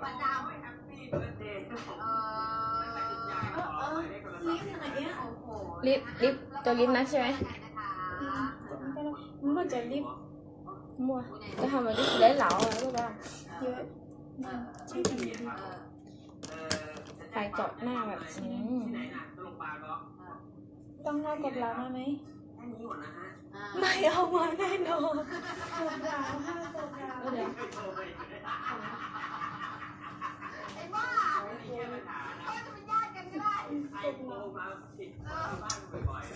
มาดาวให้แฮปปี้เบิร์ดเดย์ลิฟต์อะไรเนี้ยโอ้โหลิฟต์ตัวลิฟต์นะใช่ไหมมันจะรีบ mua cái hàng mà đi lấy lọ rồi các bạn เยอะใช่ดี phải chọnหน้าแบบต้องเล่ากับเราไหม ไม่เอามาแน่นอน กับเราห้าตัวเราเดี๋ยว ไอ้บ้าเขาจะเป็นญาติกันก็ได้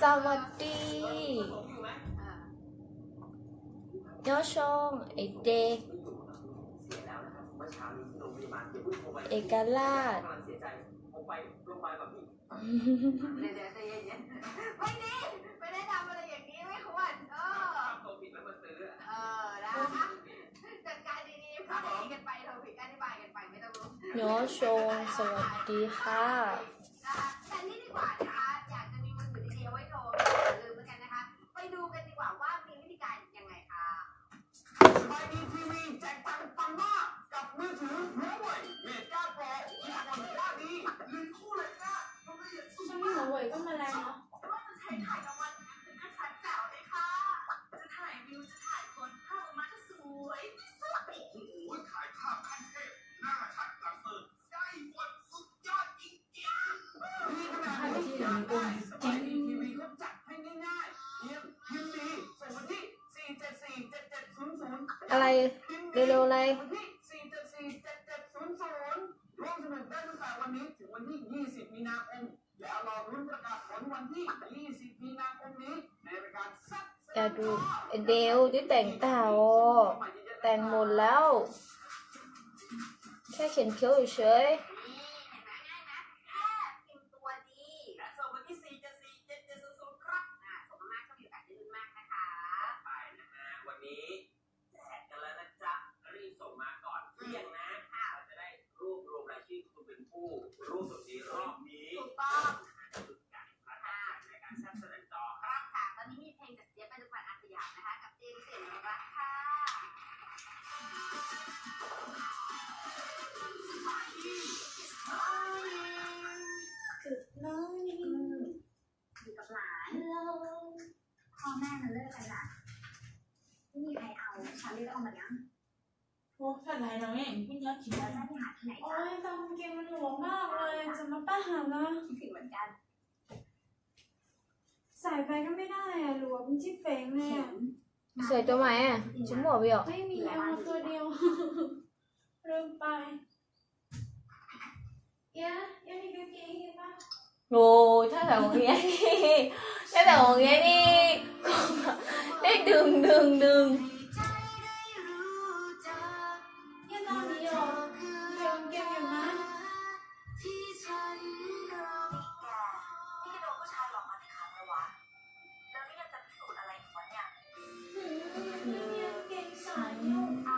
สวัสดียอชงไอเด็กเอกราชเดี๋ยวใจเย็นๆไม่ดีไม่ได้ทำอะไรอย่างนี้ไม่ควรนะคะจัดการดีๆฟังดีกันไปเราผิดอธิบายกันไปไม่ต้องรู้ยอชงสวัสดีค่ะแต่นี่ดีกว่านะคะอยากจะมีมือถือดีๆไว้โทรอย่าลืมเหมือนกันนะคะไปดูกันดีกว่าว่ามีวิธีการยังไงค่ะสบายดีทีวีแจกตังค์ปังมากกับมือถือหัวเว่ยเมกาโปรที่ทำว่าดีลืมคู่เลยนะช่วงนี้หัวเว่ยก็มาแรงเนาะว่าจะใช้ถ่ายรางวัลเป็นกระชับแจ๋วเลยค่ะจะถ่ายวิวจะถ่ายคนภาพออกมาจะสวยที่สุดโอ้โหถ่ายภาพขั้นเทพหน้าชัดหลังเปิดได้หมดสุดยอดจริงๆนี่ขนาดนี้ยังได้สบายดีทีวีเขาจัดให้ง่ายๆเพียงพิมพ์ดีส่งมาที่4747700อะไรเร็วๆอะไรร่วมสนุกได้ตั้งแต่วันนี้ถึงวันที่20มีนาคมแล้วรอรุ้นประกาศผลวันที่20มีนาคมนี้ในรายการซักอย่าดูเดวที่แต่งตาแต่งหมดแล้วแค่เขียนคิ้วเฉยรู้สึกดีรอบนี้ถูกต้องในการแซ่บเสนอต่อครับค่ะตอนนี้มีเพลงจากเจี๊ยบเป็นขวัญอาสยามนะคะกับเจมส์เสียงรักค่ะคือน้อยอยู่กับหลานพ่อแม่มันเลิกกันละไม่มีใครเอาชาลีก็เอามายังโอ้ขนาดเราเนี่ยพี่ยอดขิง แล้วจะไปหาที่ไหนโอ้ยตามเกมมันหลวมมากเลยจะมาป้าหานะคิดถึงเหมือนกันสายไฟก็ไม่ได้อะหลวมจิ๊บเป่งเลยอะสวยตัวไหมอ่ะชิ้นหัวไปหรอไม่มีเอามาตัวเดียวเริ่มไปยังมีกางเกงอีกปะโอ้ถ้าแต่ของเงี้ยนี่ถ้าแต่ของเงี้ยนี่ได้ดึงตอนนี้หรอเดี๋ยวเก็บอยู่นะพี่กระโดดผู้ชายหลอกมาที่ครั้งแล้ววะแล้วนี่ยังจะพิสูจน์อะไรอีกวะเนี่ยเก่งสายยุ่งเอา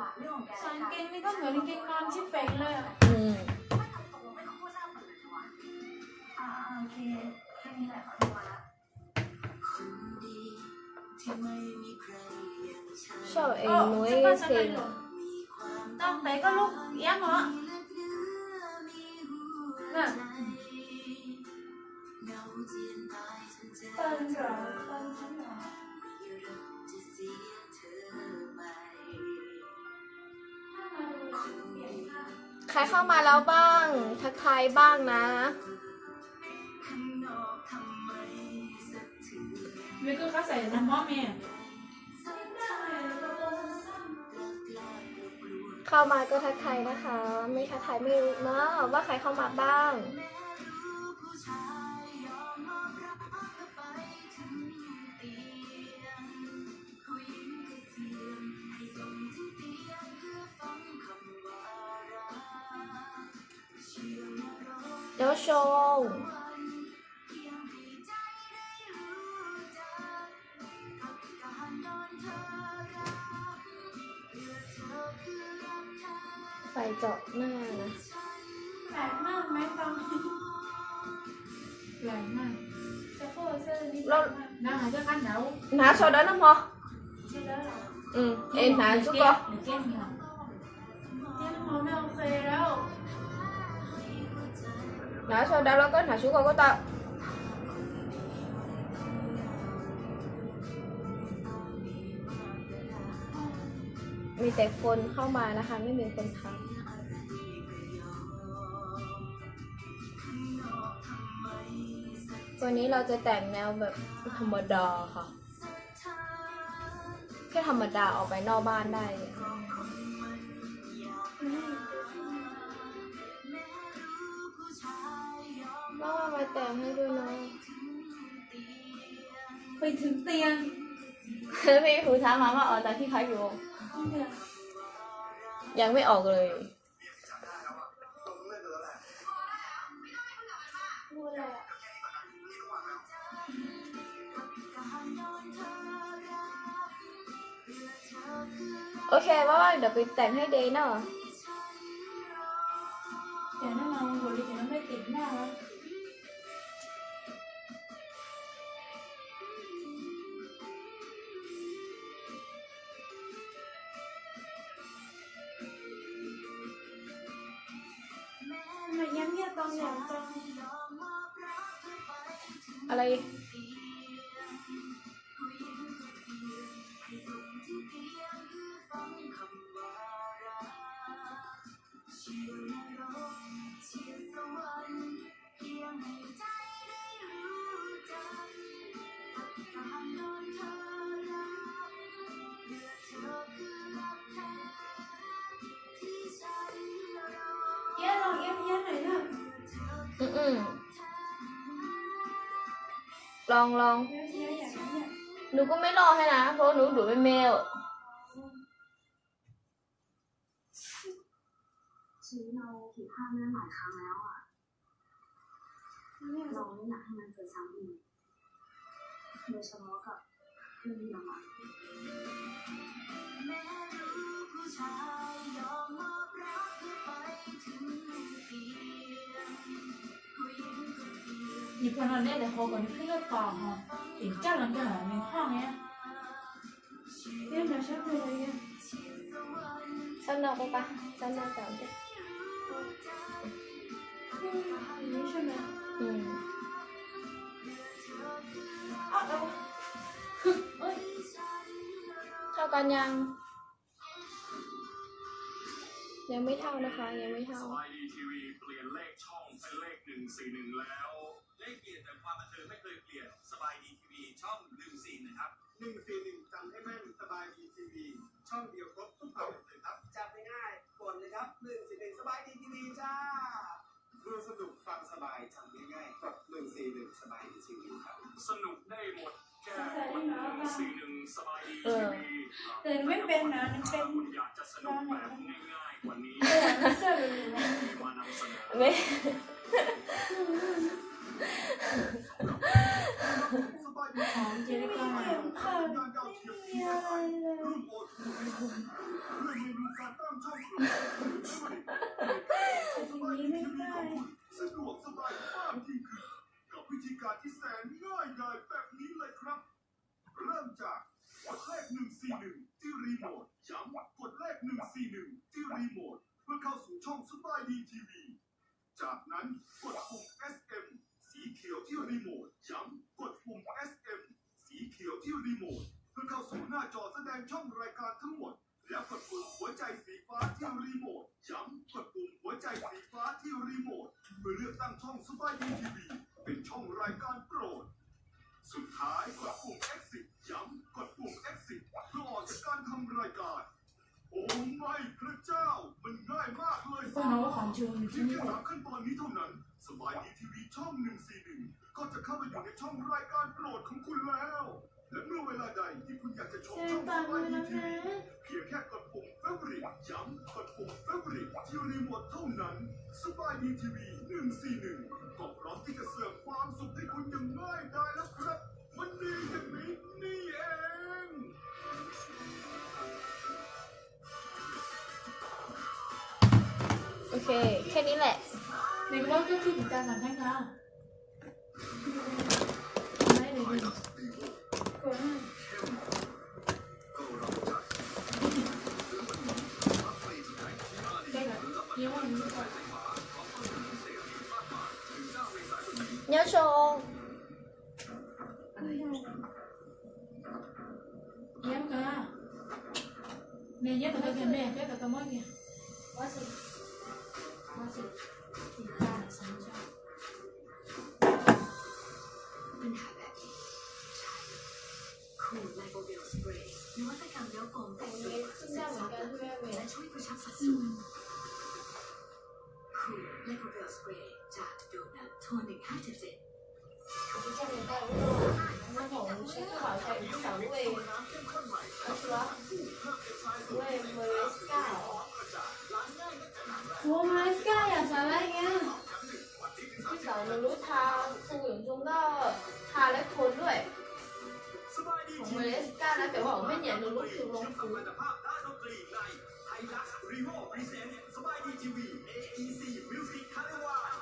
ละเรื่องของแกสายเก่งนี่ก็เหมือนเก่งนอนชิบเป่งเลยอ่ะไม่ทำตรงไม่โคตรน่าเบื่อเลยวะโอเคแค่นี้แหละขอโทษละชอบเอ็นนุ้ยเพลงต้องไปก็ลูกเอี้ยงเหรอน่ะเปิ้ลเหรอเปิ้ลฉันเหรอใครเข้ามาแล้วบ้างทักทายบ้างนะไม่ก็เขาใส่น้ำพ่อแม่เข้ามาก็ทักทายนะคะไม่ทักทายไม่รู้นะว่าใครเข้ามาบ้างเดี๋ยวชงไฟเจาะหน้านะแรงมากไหมตอนนี้แรงมากเสื้อโค้ทเสื้อนี่เราหน้าจะขั้นหนาวหนาsau đó lắm hảใช่แล้วเหรอem hả chú con เจ๊น้ำหอมไม่โอเคแล้ว Nói sau đó nó có thả xuống con của tao.มีแต่คนเข้ามานะคะ ไม่มีคนทำตัวนี้เราจะแต่งแนวแบบธรรมดาค่ะ แค่ธรรมดาออกไปนอกบ้านได้เลยว่ามาแต่งให้ด้วยเนาะ ไปถึงเตียง มีผู้ท้ามาออกจากที่พักอยู่ ยังไม่ออกเลย พูดอะไรอ่ะ โอเคว่าเดี๋ยวไปแต่งให้เดย์เนาะ เดี๋ยวนั่นเราบริเดี๋ยวไม่ติดหน้าแล้วมันยังเงียบตอนอย่างจัง อะไรเอี้ยลองเอี้ยหน่อยนะ ลอง เอี้ยอย่างนั้นเนี่ย หนูก็ไม่รอให้นะ เพราะหนูดูเป็นเมล ชีวิตเราผิดพลาดมาหลายครั้งแล้วอ่ะเราไม่อยากให้มันเกิดซ้ำอีกโดยเฉพาะกับเรื่องนี้อ่ะ 你不能练的好过你这个高哈，你站了个你晃呀，练的啥不一样？ ซ้ำนอกไปปะซ้ำนอกก่อนดิ 没事的。 อืม 啊，哎， เท่ากันยัง ยังไม่เท่านะคะ ยังไม่เท่า สบายดีทีวีเปลี่ยนเลขช่องเป็นเลข141แล้ว เลขเปลี่ยนแต่ความบันเทิงไม่เคยเปลี่ยนสบายดีทีวีช่อง141ครับ141จำให้แม่นสบายดีทีวีช่องเดียวครบทุกความบันเทิงครับจำง่ายๆกดเลยครับ141สบายดีทีวีจ้าดูสนุกฟังสบายจำง่ายๆกด141สบายดีทีวีครับสนุกได้หมดแค่กด141สบายดีทีวี แต่ไม่เป็นนะมันเป็น คุณอยากจะสนุกแบบง่ายๆกว่านี้ เสื้อเลยนะ มานำเสนอ ไม่ ของเจริญมาค่ะมีอะไรเลย นี้ไม่ได้ สะดวกสบายมากยิ่งขึ้นกับวิธีการที่แสนง่ายดายแบบนี้เลยครับ เริ่มจากกดเลข141ที่รีโมทย้ำกดเลข141ที่รีโมทเพื่อเข้าสู่ช่องสบายดีทีวีจากนั้นกดปุ่ม SM สีเขียวที่รีโมทย้ำกดปุ่ม SM สีเขียวที่รีโมทเพื่อเข้าสู่หน้าจอแสดงช่องรายการทั้งหมดแล้วกดปุ่มหัวใจสีฟ้าที่รีโมทย้ำกดปุ่มหัวใจสีฟ้าที่รีโมทเพื่อเลือกตั้งช่องสบายดีทีวีเป็นช่องรายการโปรดสุดท้ายกดปุ่ม Exit ย้ำกดปุ่ม Exit เพื่อออกจากการทำรายการโอ้ไม่พระเจ้ามันง่ายมากเลย 不然我好久你 เพีย 听 งแค่ 过。 3ขั้นตอนนี้เท่านั้นสบายดีทีวีช่อง141ก็จะเข้ามาอยู่ในช่องรายการโปรดของคุณแล้วและเมื่อเวลาใดที่คุณอยากจะชม 先 ช่องส 把 บาย 我 ดี 的 ทีวี 人。 เพียงแค่กดปุ่ม Favorite ย้ำกดปุ่ม Favorite ที่รีโมทเท่านั้นสบายดีทีวี141ก็พร้อมที่จะเสิร์ฟความสุขให้คุณอย่างง่ายดายแล้วครับมันดีอย่างนี้นี่เอง โอเค แค่นี้แหละ 你不要再去你家想看看。没得的。滚。这个，因为你说。nhớ sông Em cả nè nhớ tao cái nè nhớ tao mới kìa quá xinh thì ta là sống cho ปัญหาแบบนี้คูลไลโบเบลสเปรย์นวัตกรรมเลี้ยวโฟมแต่งตัว sinh raเหมือนกันใช่ไหมเว และช่วยกระชับสัดส่วนคูลไลโบเบลสเปรย์จากโดนัทโทน1577 Chị cho người ta cũng rồi nó hổng sẽ cứ bảo chạy cũng xảo về nó đó về mới cao Ủa mà cái à sao lại nghe cái xảo nó lút tha không hiểu chung đó tha lấy thốnด้วยของเมเลสกาแล้วแต่ว่าของไม่เหนียวรู้คือลงฟู ไฮลักซ์รีโวพรีเซนต์สบายดีทีวี AEC Music คาร์นิวัล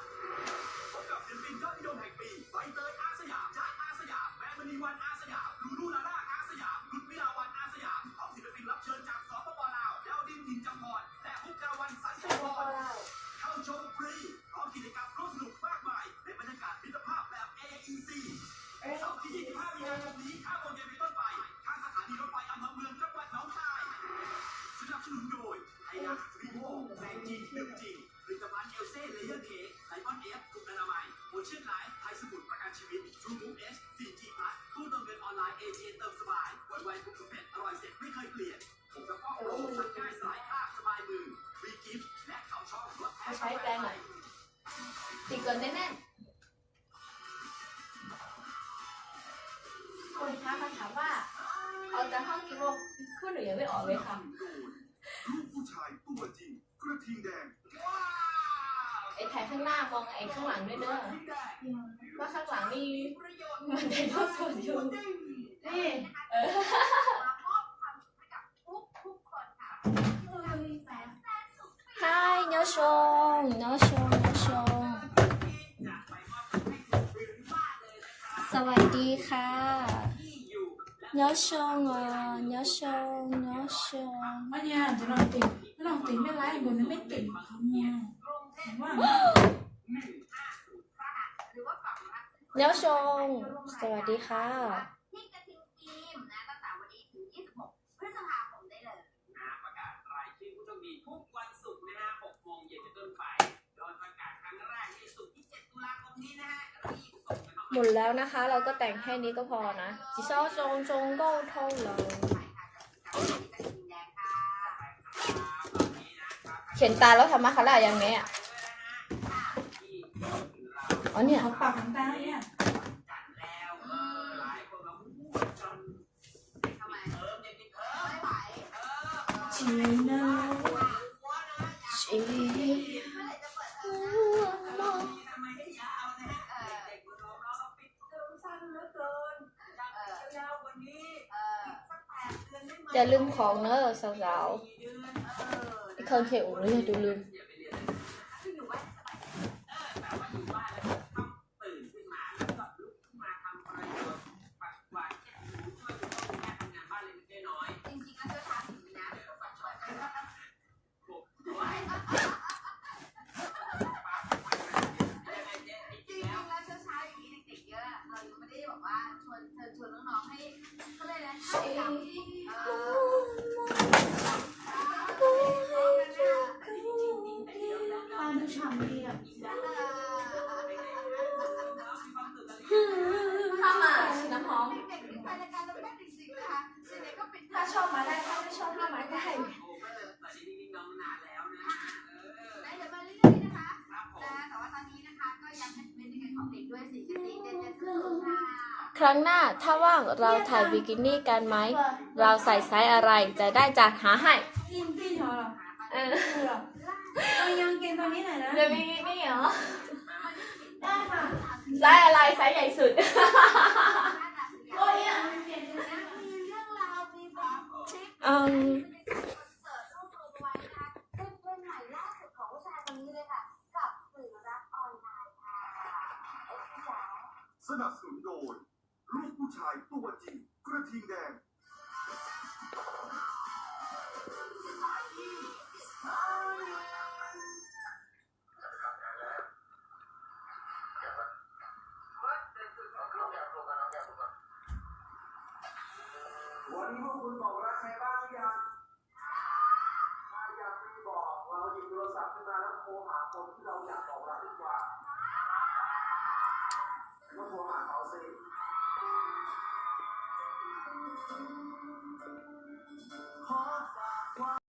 พบกับศิลปินยอดนิยมแห่งปีใบเตยอาสยามจ๊ะอาสยามแม่มณีวันอาสยามลูลูลาล่าอาสยามรุดวิลาวันอาสยามพร้อมศิลปินรับเชิญจากสปปลาวดาวดินถิ่นจำพรและพุกกาวันสันติพรเข้าชมฟรีพร้อมกิจกรรมร่วมสนุกมากมายในบรรยากาศมิตรภาพแบบ AEC เสาร์ที่ 25 มีนาคมนี้5 โมงเย็นเป็นต้นไปข้างสถานีรถไฟอำเภอเมืองจังหวัดหนองคายสนับสนุนโดยไฮลักซ์รีโวแรงจริงหนึ่งจริงผลิตภัณฑ์เอลเซ่เลเยอร์เค้กไลมอนเอฟกลุ่มอนามัยโอเชียนไลฟ์ไทยสมุทรประกันชีวิตทรูมูฟเอส 4G Plus ตู้เติมเงินออนไลน์เอเจเติมสบายวันไวทุกสุดเผ็ดอร่อยเสร็จไม่เคยเปลี่ยนผมกับพ่อโปรสั่งง่ายสลายข้าวสบายมือฟรีกิฟต์และข่าวช่องลดแพ้ ใช้แปรงหน่อยติดก่อนแน่น คนท้ามาถามว่าเอาจะห้องกี่โมงพูดหนูยังไม่ออกเลยค่ะ ลูกผู้ชายตัวจริงกระทิงแดงว้าว ไอ้ถ่ายข้างหน้ามองไอ้ข้างหลังด้วยเด้อว่าข้างหลังนี่มันได้ทอดสดอยู่นี่ Hi nhớ sông nhớ sông nhớ sông สวัสดีค่ะnhớ sông à nhớ sông nhớ sông mà nhàจะลองติ่งไม่ไล่บนนั้นไม่ติ่งเขาเนี่ยว่า nhớ sông สวัสดีค่ะ ที่กระทิงทีมนะตั้งแต่วันนี้ถึง26 พฤษภาคมได้เลย ประกาศรายชื่อผู้โชคดีทุกวันศุกร์นะฮะ 6 โมงเย็นเป็นต้นไป โดยประกาศครั้งแรกในศุกร์ที่ 7 ตุลาคมนี้นะฮะ รีบส่งกันเข้า หมดแล้วนะคะเราก็แต่งแค่นี้ก็พอนะจีเศร้าจงจงก็เท่าเราเขียนตาแล้วทำมาคาร่ายังไงอ่ะอ๋อเนี่ย เขาปากน้ำตาเนี่ย ทำไมไม่ไหว ชีน่า ชี เมื่อไหร่จะเปิดเทอมนะ อย่าลืมของเนอะสาวๆไอ้คนเขียวเลยดูลืมชวนน้องๆให้เขาเลยนะตาดูฉ่ำดีอ่ะ ถ้ามาน้ำหอม เด็กๆที่ไปรายการเราแม่จริงๆนะคะเด็กๆก็เป็น ถ้าชอบมาได้ถ้าไม่ชอบห้ามมาได้ ได้เดี๋ยวมาเรื่อยๆนะคะแต่ว่าตอนนี้นะคะก็ยังเป็นในของเด็กด้วย4 4 7 7 0ค่ะ ครั้งหน้าถ้าว่างเราถ่ายบิกินี่กันไหมเราใส่ไซส์อะไรจะได้จัดหาให้ พี่ชอหรอ เออ เรายังเกณฑ์ตัวนี้หน่อยนะ เดี๋ยวบิกินี่เหรอ ได้ค่ะ ไซส์อะไรไซส์ใหญ่สุด โอ้ยอ่ะ มีเรื่องราวมีแบบคลิป อืม เสิร์ชรูปรวมไว้นะคะเป็นเพลงใหม่ล่าสุดของผู้ชายคนนี้เลยค่ะกับสื่อรักออนไลน์ค่ะ สนับสนุนโดยลูกผู้ชายตัวจริงกระทิงแดง วันนี้พวกคุณบอกรักใครบ้างหรือยังถ้ายังไม่บอกเราหยิบโทรศัพท์ขึ้นมาแล้วโทรหาคนที่เราอยากบอกรักดีกว่าแล้วโทรหาเขาสิ